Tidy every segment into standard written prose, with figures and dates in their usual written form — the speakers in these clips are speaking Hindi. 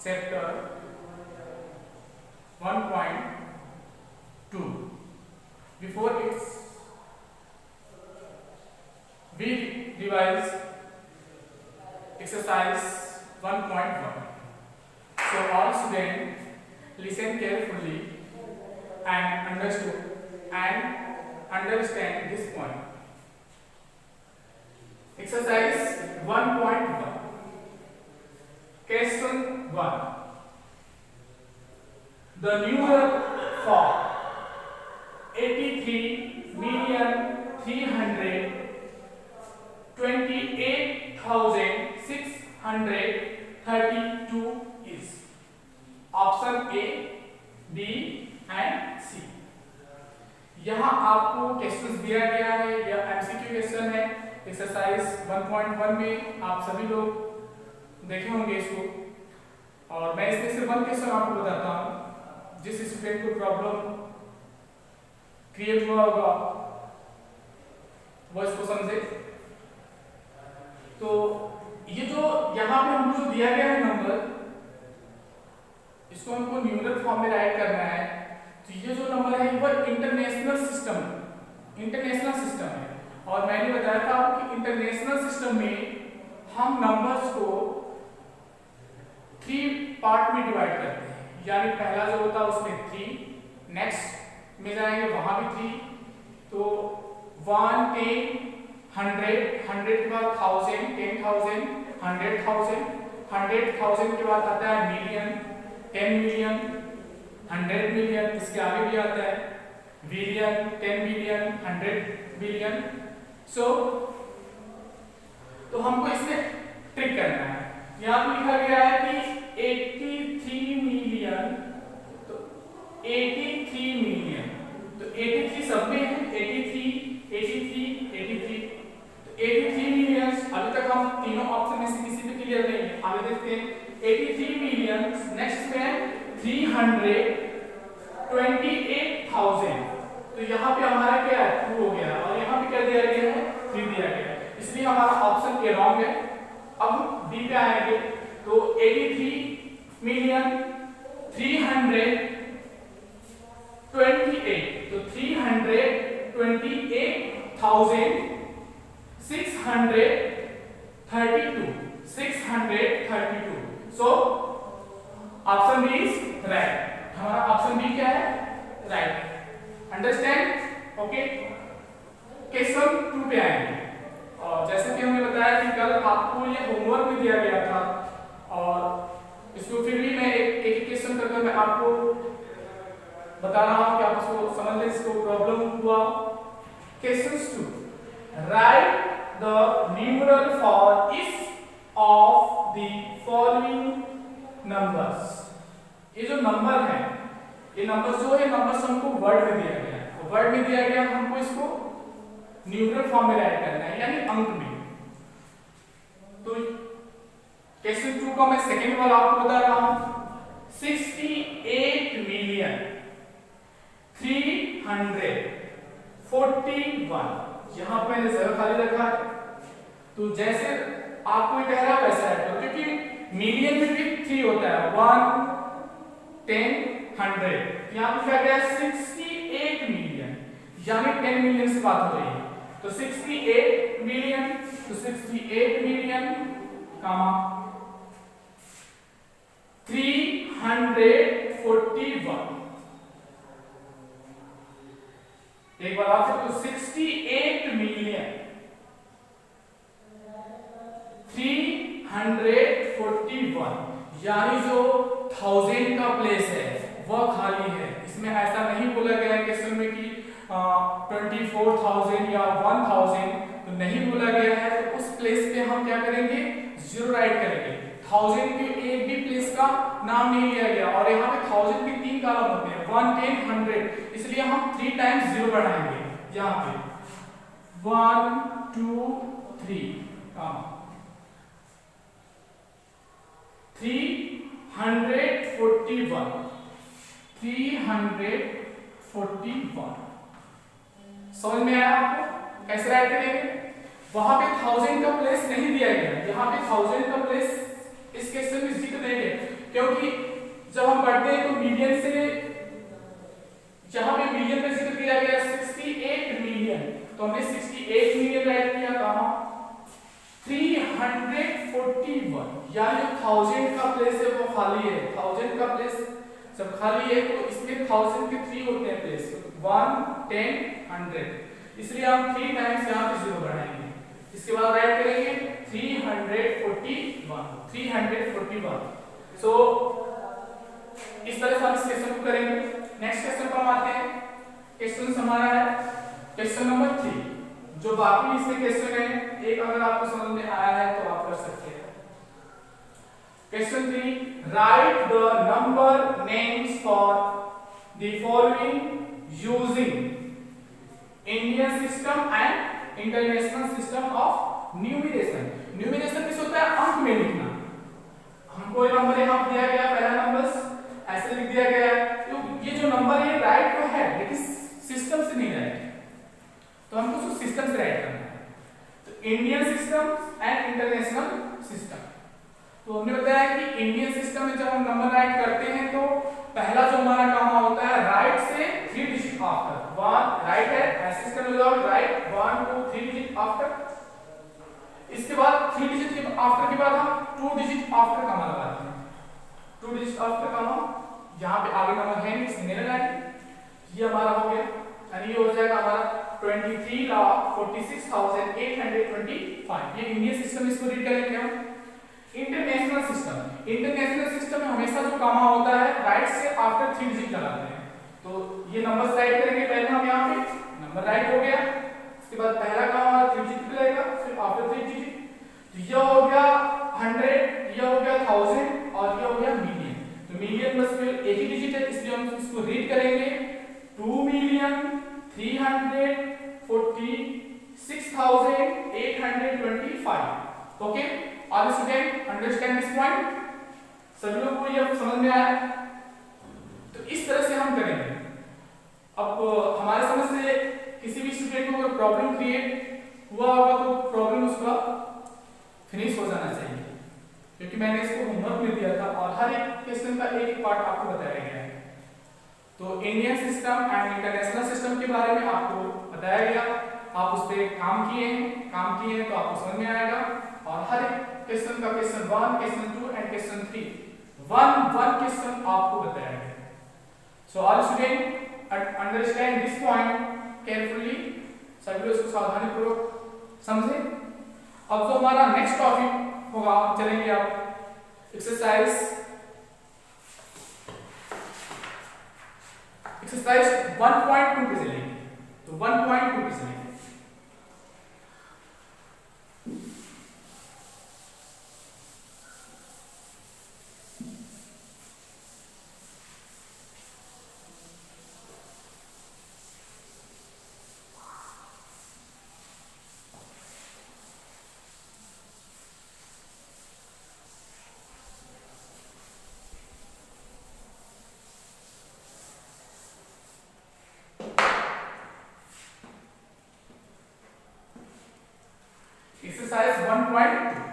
chapter 1.2. Before it's we revise exercise 1.1. So all students listen carefully and understand this point. Exercise 1.1. Question 1. The numeral for 83,328,632 is option A, B and C. यहाँ आपको क्वेश्चन दिया गया है, यह एमसीक्यू क्वेश्चन है। एक्सरसाइज 1.1 में आप सभी लोग देखे होंगे इसको, और मैं इसमें से वन क्वेश्चन आपको बताता हूँ। जिस स्टूडेंट को प्रॉब्लम क्रिएट हुआ होगा वो इसको समझे। तो ये जो यहाँ पे हमको जो दिया गया है नंबर, इसको हमको न्यूमरल फॉर्म में राइट करना है। तो ये जो नंबर है वो इंटरनेशनल सिस्टम है। और मैंने बताया था आपको कि इंटरनेशनल सिस्टम में हम नंबर्स को 3 पार्ट में डिवाइड करते हैं। यानी पहला जो होता है उसमें 3, नेक्स्ट में जाएंगे वहां भी 3, तो 1, 10, 100, 100 के बाद 1000, 10,000, 100,000, 100,000 के बाद आता है मिलियन, 10 मिलियन, 100 मिलियन, इसके आगे भी आता है बिलियन, 10 बिलियन, 100 बिलियन। तो हमको इसमें ट्रिक करना है। यहाँ पे लिखा गया है कि 83 मिलियन, तो 83 मिलियन, तो 83 सब में है, 83, 83, 83, तो 83 मिलियन। अभी तक हम तीनों ऑप्शन में से किसी पे क्लियर नहीं है, आगे देखते हैं। 83 मिलियन, नेक्स्ट में 328,000, तो यहाँ पे हमारा क्या है 2 हो गया, और यहाँ पे क्या दिया गया है 3 दिया गया, इसलिए हमारा ऑप्शन ए रॉन्ग है। अब बी पे आएंगे, तो 83 मिलियन 328, तो 328,632, so option B is right. हमारा ऑप्शन बी क्या है, राइट। अंडरस्टैंड? ओके। क्वेश्चन 2 पे आएंगे, और जैसे कि हमने बताया कि कल आपको ये होमवर्क में दिया गया था, और इसको फिर भी मैं एक क्वेश्चन करके मैं आपको बता रहा हूं कि आप इसको समझ लें, इसको प्रॉब्लम हुआ। Question 2, right the numeral for each of the following numbers. ये जो नंबर है, ये नंबर जो है, नंबर्स हमको वर्ड में दिया गया है, वर्ड में दिया गया, हमको इसको न्यूमरल फॉर्म में राइट करना है, यानी अंक में। तो क्वेश्चन 2 का मैं सेकंड वाला आपको बता रहा हूं। 68 मिलियन 341, यहां पे मैंने जगह खाली रखा है, तो जैसे आपको कह रहा वैसा है, क्योंकि मिलियन में भी 3 होता है, 1, 10, 100। यहां पे क्या गया 68 मिलियन, यानी 10 मिलियन से बात हो रही है, तो 68 मिलियन, तो 68 मिलियन कामा 341। एक बार आप तो 68 मिलियन 341, यानी जो 1000 का प्लेस है वह खाली है। इसमें ऐसा नहीं बोला गया है क्वेश्चन में कि 24,000 या 1000, तो नहीं बोला गया है। तो उस प्लेस पे हम क्या करेंगे, 0 राइट करेंगे। 1000 के एक भी प्लेस का नाम नहीं लिया गया, और यहाँ पे 1000 के 3 कॉलम होते हैं, 1, 10, 100, इसलिए हम 3 टाइम्स 0 बढ़ाएंगे। यहाँ पे 1, 2, 3, 341, 341। समझ में आया आपको? कैसे राइट करेंगे? वहां पे 1000 का प्लेस नहीं दिया गया, यहाँ पे 1000 का प्लेस इस क्वेश्चन में जिक्र नहीं है, क्योंकि प्लेस है वो खाली है, 1000 का प्लेस जब खाली है तो इसमें 1000 के 3 होते हैं प्लेस, 1 10 100, इसलिए हम 3 टाइम्स यहाँ पे 0 बढ़ाएंगे। इसके बाद राइट करेंगे 341। सो इस तरह से हम इस क्वेश्चन को करेंगे। नेक्स्ट क्वेश्चन पर हम आते हैं। क्वेश्चन हमारा है क्वेश्चन नंबर 3। जो बाकी इसमें क्वेश्चन है, एक अगर आपको समझ में आया है तो आप कर सकते हैं। Question 3, right the number names for the following using Indian system and international system of numeration. Numeration किस होता है? अंक में लिखना। हमको ये नंबर यहाँ दिया गया, पहला नंबर ऐसे लिख दिया गया है, तो ये जो नंबर है राइट तो है लेकिन सिस्टम से नहीं राइट, तो हमको उसको सिस्टम से राइट करना है। तो Indian system and international system. तो हमने बताया कि इंडियन सिस्टम में जब हम नंबर राइट करते हैं तो पहला जो हमारा काम होता है राइट से 3 डिजिट आफ्टर 1, राइट है ऐसे कर लो, राइट 1 2 3 डिजिट आफ्टर। इसके बाद 3 डिजिट के आफ्टर के बाद हम 2 डिजिट आफ्टर का मान लगाते हैं। 2 डिजिट आफ्टर का मान यहाँ पे आगे नंबर है नहीं, इसमें लगाएंगे, ये हमारा हो गया, यानी ये हो जाएगा हमारा 23,46,825। ये इंडियन सिस्टम, इसको रीड करेंगे हम। इंटरनेशनल सिस्टम, इंटरनेशनल सिस्टम में हमेशा जो काम होता है राइट से आफ्टर 3 डिजिट लगाते हैं। तो ये नंबर राइट करेंगे, पहले हम यहाँ पे नंबर राइट हो गया, इसके बाद पहला काम हमारा 3 डिजिट पे लगेगा, फिर आफ्टर 3 डिजिट, तो ये हो गया 100, ये हो गया 1000 और ये हो गया मिलियन। तो मिलियन बस में एक ही डिजिट है, इसलिए हम इसको रीड करेंगे 2,346,825। Okay, all student understand this point? सभी लोगों को ये समझ में आया? तो इस तरह से हम करेंगे। अब हमारे समझ से किसी भी स्टूडेंट को अगर प्रॉब्लम क्रिएट हुआ होगा तो प्रॉब्लम उसका फिनिश हो जाना चाहिए, क्योंकि मैंने इसको होमवर्क में दिया था और हर एक क्वेश्चन का एक पार्ट आपको बताया गया है। तो Indian system and international system के बारे में आपको बताया गया, आप उस पर काम किए हैं तो आपको समझ में आएगा। और हर एक क्वेश्चन का question 1, question 2 and question 3 1 question आपको बताया गया। So all student understand this point carefully, सभी लोग इसको सावधानी पूर्वक समझे। अब जो हमारा नेक्स्ट टॉपिक होगा, चलेंगे आप एक्सरसाइज 1.2 पे चलेंगे। तो 1.2 पे चलेंगे। Exercise 1.2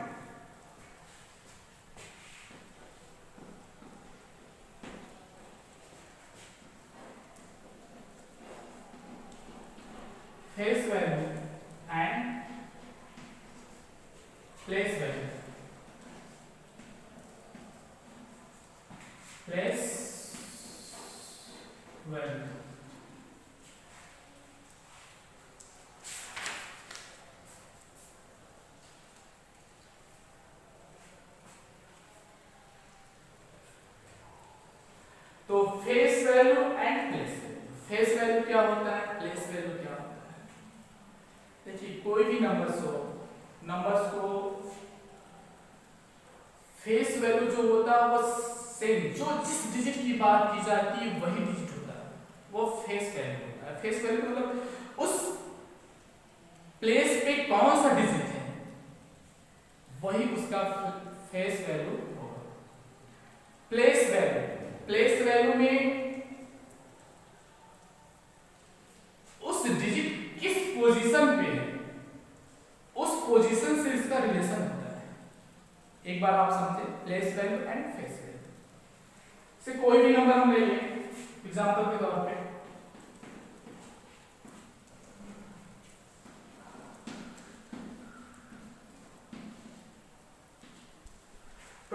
face value and place value. Place value तो face value and place value. Face value क्या होता है, प्लेस वैल्यू क्या होता है? देखिए कोई भी नंबर्स को फेस वैल्यू जो होता है वो सेम, जो जिस डिजिट की बात की जाती है वही डिजिट होता है, वो फेस वैल्यू होता है। फेस वैल्यू मतलब उस प्लेस पे कौन सा डिजिट है वही उसका फेस वैल्यू होगा। प्लेस वैल्यू में उस डिजिट किस पोजीशन पे है, उस पोजीशन से इसका रिलेशन होता है। एक बार आप समझे, place value and face value से कोई भी नंबर हम ले लें एग्जांपल के तौर पे,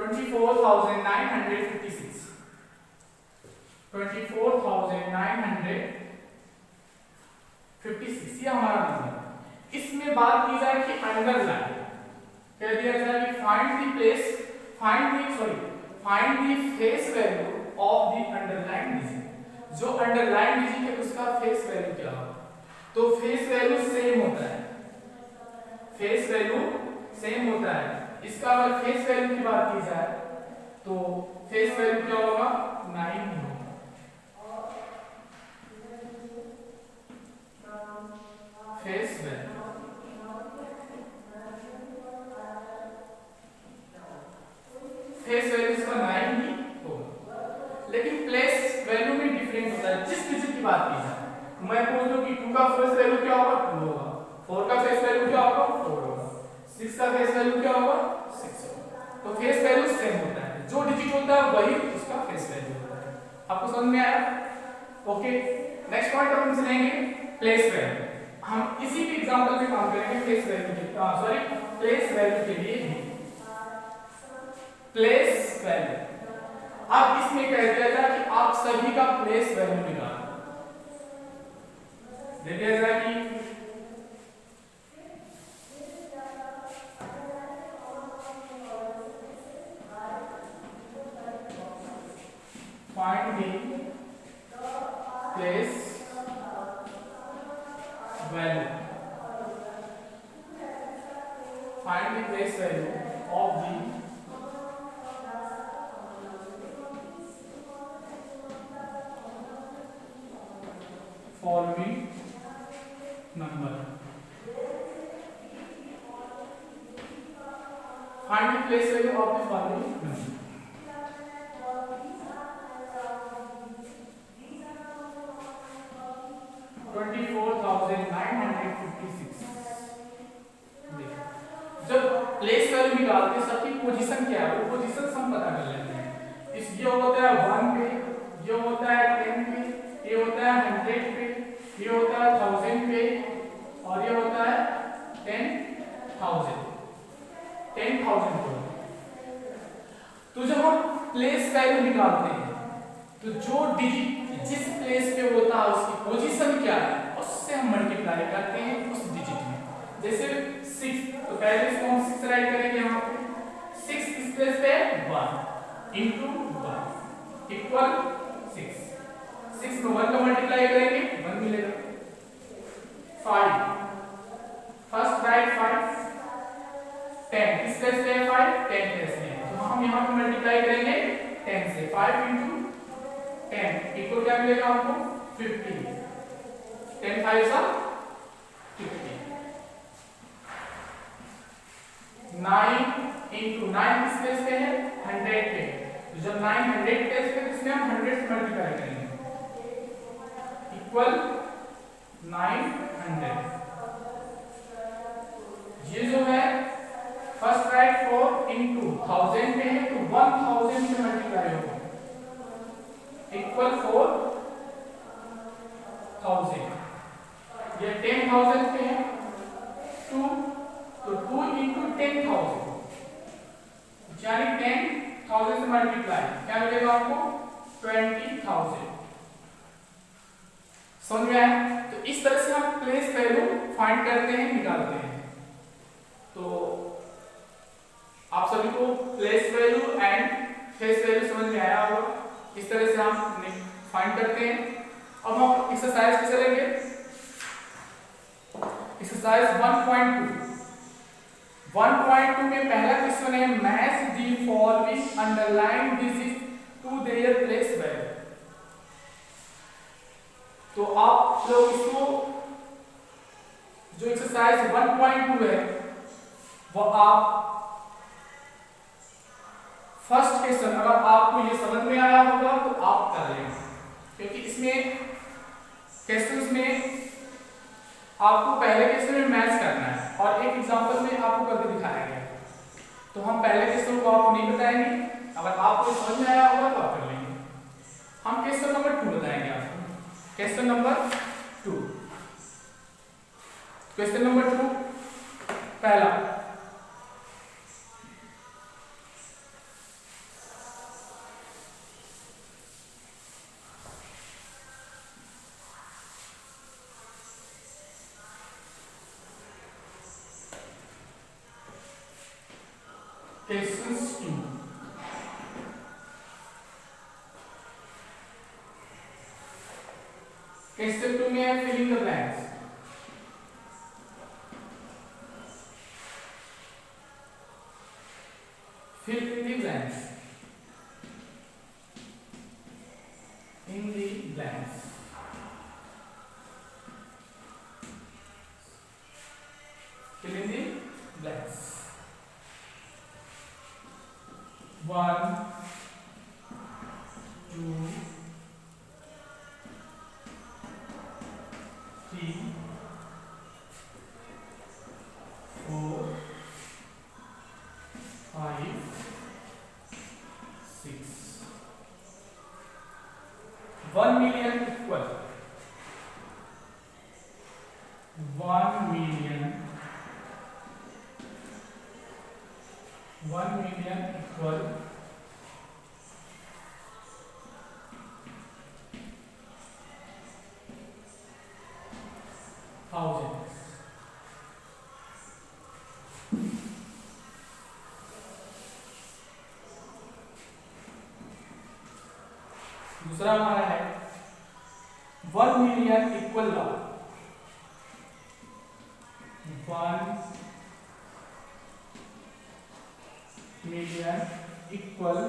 24,956 24,956 ये हमारा नंबर। इसमें बात की जाए कि अंडरलाइन, कह दिया जाए कि find the face value of the underline digit. जो अंडरलाइन डिजिट है उसका फेस वैल्यू क्या होगा? तो फेस वैल्यू सेम होता है, फेस वैल्यू सेम होता है। इसका अगर फेस वैल्यू की बात की जाए तो फेस वैल्यू क्या होगा? 9 होगा। फेस वैल्यू इसका 9 ही होगा। लेकिन प्लेस वैल्यू में डिफरेंट होता है। जिस डिजिट की बात की जाए, मैं बोल दूं कि 2 का फेस वैल्यू क्या होगा? 2 होगा। 4 का फेस वैल्यू क्या होगा? 4 होगा। 6 का फेस वैल्यू क्या होगा? 6 होगा। तो फेस वैल्यू सेम होता है, जो डिजिट होता है वही उसका फेस वैल्यू होता है। आपको समझ में आया? ओके, नेक्स्ट पॉइंट हम चलेंगे प्लेस वैल्यू। हम इसी के एग्जांपल में काम करेंगे प्लेस वैल्यू के लिए भी। प्लेस वैल्यू, अब इसमें कह दिया जाए कि आप सभी का प्लेस वैल्यू निकालो। दे दिया जाए कि find the place value. Find the place value of the following number. Find the place value of the following number. 24,956। जब प्लेस वैल्यू निकालते हैं सबकी पोजीशन क्या है, वो पोजीशन हम पता कर लेते हैं। इस ये होता है 1 पे, ये होता है 10 पे, ये होता है 100 पे, ये होता है 1000 पे, और ये होता है 10,000 पे। तो जब हम प्लेस वैल्यू निकालते हैं तो जो डिजिट जिस प्लेस पे होता है उसकी पोजीशन क्या है, उससे हम मल्टीप्लाई करते हैं उस डिजिट में। जैसे 6, तो पहले इसको हम 6 राइट करेंगे यहाँ पे। 6 इस प्लेस पे 1 into 1 इक्वल 6। 6 में 1 का मल्टीप्लाई करेंगे 1 मिलेगा। 5 फर्स्ट राइट 5। 10 इस प्लेस पे 5, 10 प्लेस में, तो हम यहाँ पे मल्टीप्लाई करेंगे 10 से। 5 into 10 इक्वल क्या मिलेगा हमको? 50। 10 5 सा 50। 9 into 9 किस प्लेस पे है? 100 पे। तो जब 9 100 प्लेस पे, इसमें हम 100 से मल्टीप्लाई करेंगे इक्वल 900। ये जो है फर्स्ट राइट 4 into 1000 पे है, तो 1000 से मल्टीप्लाई होगा इक्वल 4000। ये 10,000 पे है 2, तो 2 into 10,000 यानी 10,000 से मल्टीप्लाई क्या मिलेगा आपको? 20,000। समझ में आया? तो इस तरह से हम प्लेस वैल्यू फाइंड करते हैं, निकालते हैं। तो आप सभी को place value and face value समझ में आया होगा। इस तरह से हम फाइंड करते हैं। अब हम एक्सरसाइज पे चलेंगे। एक्सरसाइज 1.2 में पहला क्वेश्चन है match the following underline digit to their place value. तो आप लोग इसको जो एक्सरसाइज 1.2 है वो आप फर्स्ट क्वेश्चन अगर आपको ये समझ में आया होगा तो आप कर लेंगे, क्योंकि इसमें क्वेश्चंस में आपको पहले क्वेश्चन में मैच करना है और एक एग्जांपल में आपको करके दिखाया गया। तो हम पहले क्वेश्चन को आपको नहीं बताएंगे, अगर आपको समझ में आया होगा तो आप कर लेंगे। हम क्वेश्चन नंबर 2 बताएंगे आपको। क्वेश्चन नंबर 2 पहला Questions 2. Question 2 में है fill in the blanks. Fill in the blanks. In the blanks. Fill in the blanks. 1, 2, 3, 4, 5, 6. 1 million equal 1 million. 1 million equal thousands. दूसरा हमारा है 1 million equal 1 million equal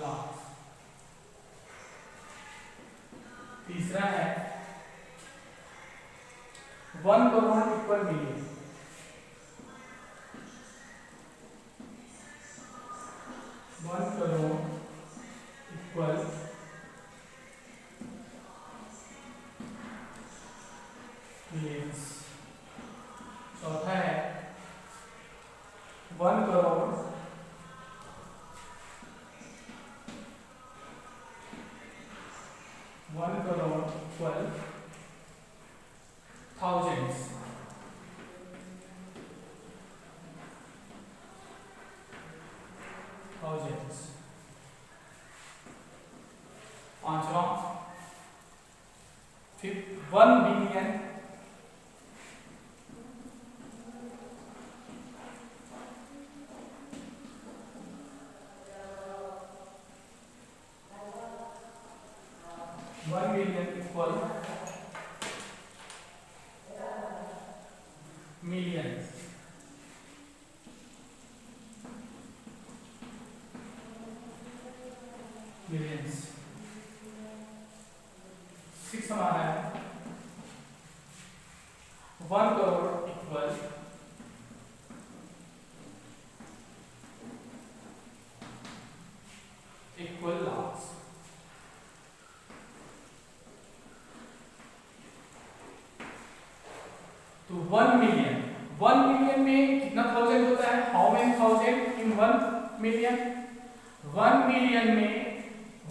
lakh. तीसरा है 1 crore equal million. 1 crore equal millions. चौथा है 1 करोड़ इक्वल thousands. पांचवा 1 billion 1 billion equal millions. Millions. 6 हमारा है 1 करोड़ इक्वल लाख. तो 1 मिलियन में कितना थाउजेंड होता है? How many thousand in 1 million? 1 million में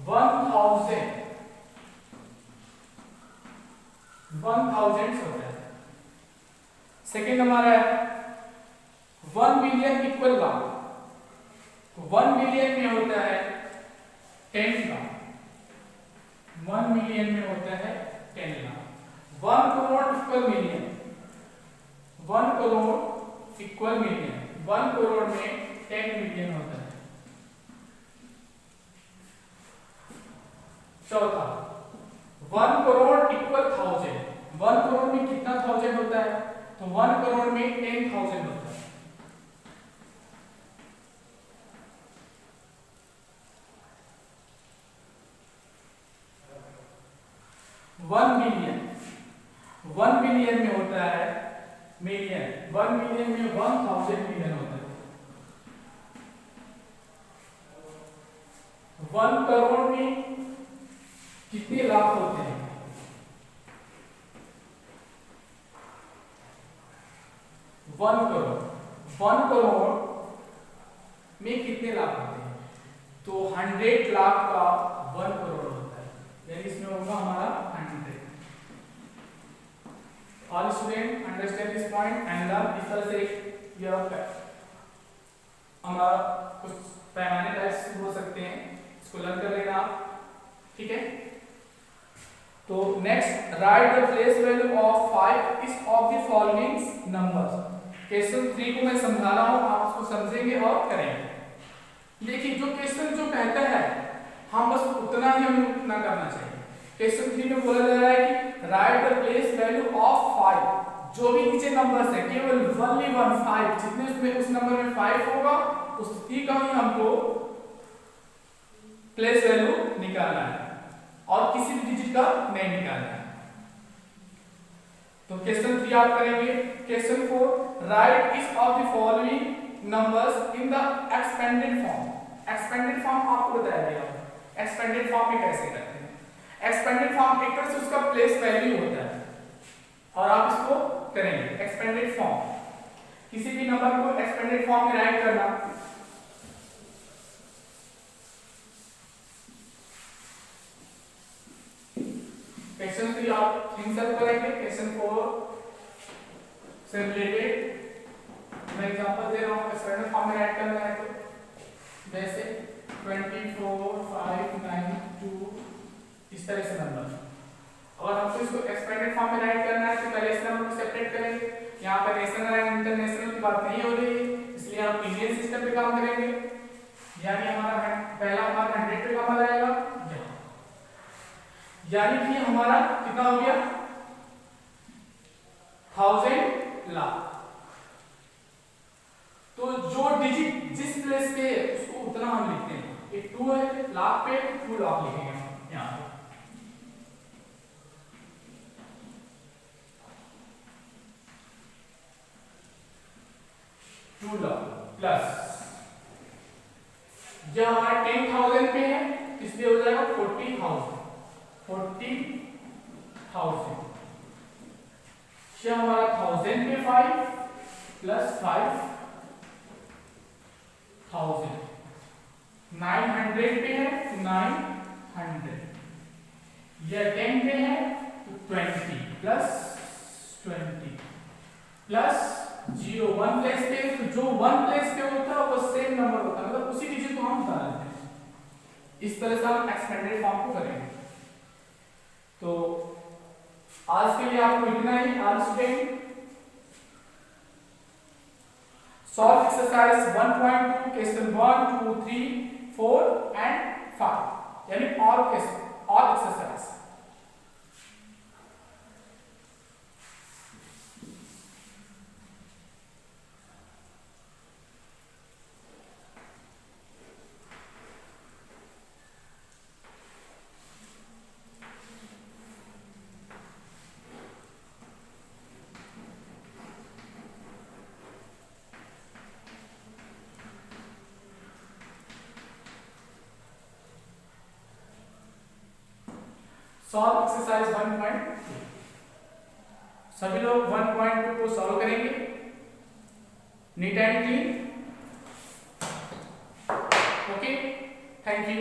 1000 होता है. सेकेंड हमारा है 1 मिलियन इक्वल लाख. 1 मिलियन में होता है 10 लाख. 1 मिलियन में होता है 10 lakh. 1 crore equal million. 1 crore equal million. 1 crore में 10 मिलियन होता है. चौथा 1 करोड़ इक्वल थाउजेंड. 1 करोड़ में कितना थाउजेंड होता है? तो 1 करोड़ में 10,000 होता है. वन बिलियन में होता है मिलियन. 1 मिलियन में 1000 मिलियन होता है. 1 करोड़ में कितने लाख होते हैं? 1 करोड़ में कितने लाख होते हैं? तो 100 लाख का 1 करोड़ होता है. यानी इसमें होगा हमारा 100. All student understand this point and learn. इस तरह से यह हमारा कुछ पैमाने टाइप्स हो सकते हैं, इसको लर्न कर लेना आप. ठीक है. तो next right the place value of 5 इस of the following numbers. Question 3 को मैं समझा रहा हूं, आप उसको समझेंगे और करेंगे। देखिए जो क्वेश्चन जो कहता है हम बस उतना ही हमें उतना करना चाहिए। क्वेश्चन 3 में बोला जा रहा है कि right the place value of 5, जो भी नीचे नंबर्स है केवल ओनली 1 5, जितने उसमें उस नंबर में 5 होगा उसी का ही हमको प्लेस वैल्यू निकालना है और किसी भी डिजिट का नहीं निकालना है। तो क्वेश्चन 3 आप करेंगे। Question 4 right each of the following numbers in the expanded form. Expanded form आपको बताया गया है एक्सपेंडेड फॉर्म में कैसे करते हैं। एक्सपेंडेड फॉर्म एक तरह से उसका प्लेस वैल्यू होता है और आप इसको करेंगे। एक्सपेंडेड फॉर्म किसी भी नंबर को एक्सपेंडेड फॉर्म में राइट करना। क्वेश्चन 3 आप आंसर करेंगे। क्वेश्चन 4 से रिलेटेड मैं एग्जांपल दे रहा हूं, एक्सपेंडेड फॉर्म में राइट करना है तो जैसे 24 5 9 2 इस तरह से नंबर। अगर आपको इसको एक्सपेंडेड फॉर्म में राइट करना है तो पहले इस नंबर को सेपरेट करेंगे। यहाँ पर नेशनल एंड इंटरनेशनल की बात नहीं हो रही है, इसलिए हम इंडियन सिस्टम पे काम करेंगे। यानी हमारा पहला हमारा 100 पे काम आ जाएगा, यानी कि हमारा कितना हो गया 1000 लाख। तो जो डिजिट जिस प्लेस पे है उसको उतना हम लिखते हैं। एक 2 है लाख पे 2 लाख लिखेंगे हम यहाँ पे। प्लस जब हमारा 10,000 पे है इसलिए हो जाएगा 40,000 ये हमारा 1000 पे 5 प्लस 5,000 900 पे है 900 यह 10 पे है तो 20 प्लस 20 प्लस 0 1 प्लेस पे तो जो 1 प्लेस पे होता है वो सेम नंबर होता है, मतलब उसी डिजिट को हम उतार लेते हैं। इस तरह से हम एक्सपेंडेड फॉर्म को करेंगे। तो आज के लिए आपको इतना ही। आज student solve exercise 1.2 question 1 2 3 4 and 5 यानी all question all exercise. Solve exercise 1.2 सभी लोग 1.2 को सॉल्व करेंगे neat and clean. Okay, thank you.